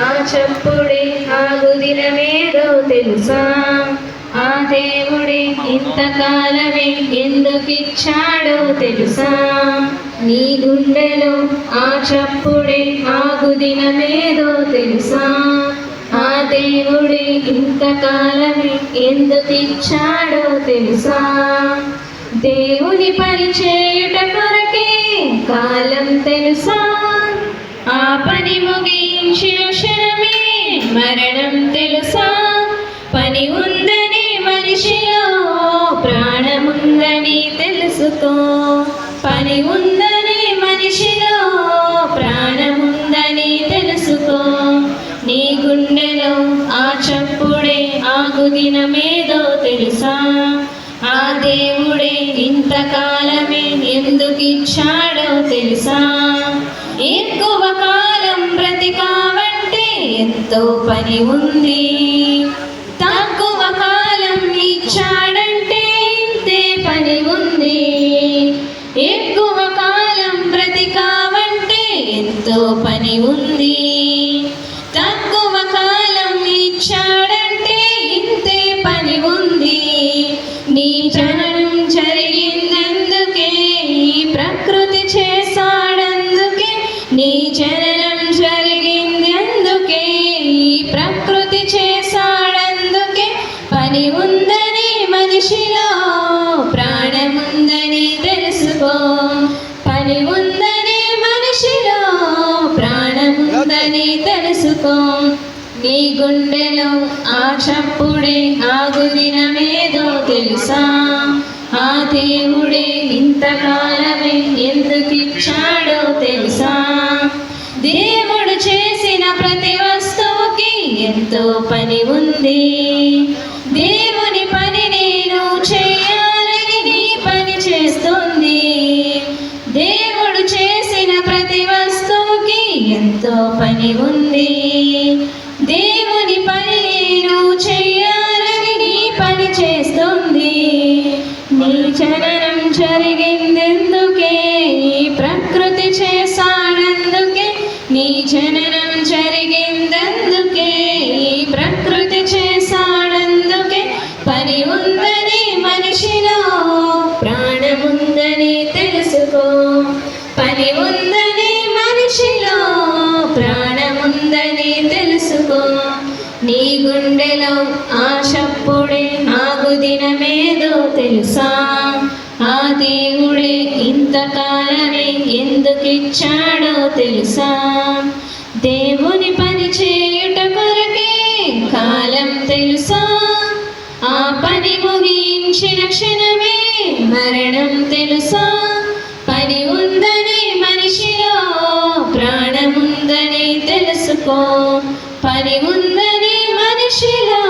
ఆ చప్పుడే ఆగు దినమేదో తెలుసా? ఆ దేవుడే ఇంతకాలమే ఎందుకిచ్చాడో తెలుసా? నీ గుండెలో ఆ చప్పుడే ఆగు దినమేదో తెలుసా? ఆ దేవుడే ఇంతకాలమే ఎందుకిచ్చాడో తెలుసా? దేవుని పని చేయుట కొరకే కాలం తెలుసా? ఆ పని ముగించిన క్షణమే మరణం తెలుసా? పని ఉందని మనిషిలో ప్రాణముందని తెలుసుకో. పని ఉందని మనిషిలో ప్రాణముందని తెలుసుకో. నీ గుండెలో ఆ చప్పుడే ఆగు దినమేదో తెలుసా? ఆ దేవుడే ఇంతకాలమే ఎందుకిచ్చాడో తెలుసా? ఎక్కువ కాలం బ్రతికావంటే ఎంతో పని ఉంది. తక్కువ కాలం ఇచ్చాడంటే ఇంతే పని ఉంది. ఎక్కువ కాలం బ్రతికావంటే ఎంతో పని ఉంది. తక్కువ కాలం ఇచ్చాడంటే ఇంతే పని ఉంది. నీ జననం జరిగిందందుకే ఈ ప్రకృతి చేశాడందుకే. నీ జననం జరిగిందందుకే ఈ ప్రకృతి చేశాడందుకే. పని ఉందని మనిషిలో ప్రాణముందని తెలుసుకో. పని ఉందని మనిషిలో ప్రాణముందని తెలుసుకో. నీ గుండెలో ఆ చప్పుడే ఆగు దినమేదో తెలుసా? ఆ దేవుడే ఇంతకాలమే ఎందుకిచ్చాడో తెలుసా? దేవుడు చేసిన ప్రతి వస్తువుకి ఎంతో పని ఉంది. దేవుని పని నేను చేయాలని నీ పని చేస్తుంది. దేవుడు చేసిన ప్రతి వస్తువుకి ఎంతో పని ఉంది. దేవుని పని నేను చేయాలని నీ పని చేస్తుంది. నీ జననం జరిగిందెందుకే ఈ ప్రకృతి చేశాడందుకే. నీ జననం జరిగిందందుకే ఈ ప్రకృతి చేశాడందుకే. పని ఉందని మనిషిలో ప్రాణముందని తెలుసుకో. పని ఉందని మనిషిలో ప్రాణముందని తెలుసుకో. నీ గుండెలో ఆ చప్పుడే ఆగు దినమేదో తెలుసా? ఆ దేవుడే ఇంతకాలమే ఎందుకిచ్చాడో తెలుసా? దేవుని పని చేయుట కొరకే కాలం తెలుసా? ఆ పని ముగించిన క్షణమే మరణం తెలుసా? పని ఉందని మనిషిలో ప్రాణముందని తెలుసుకో. పని ఉందని మనిషిలో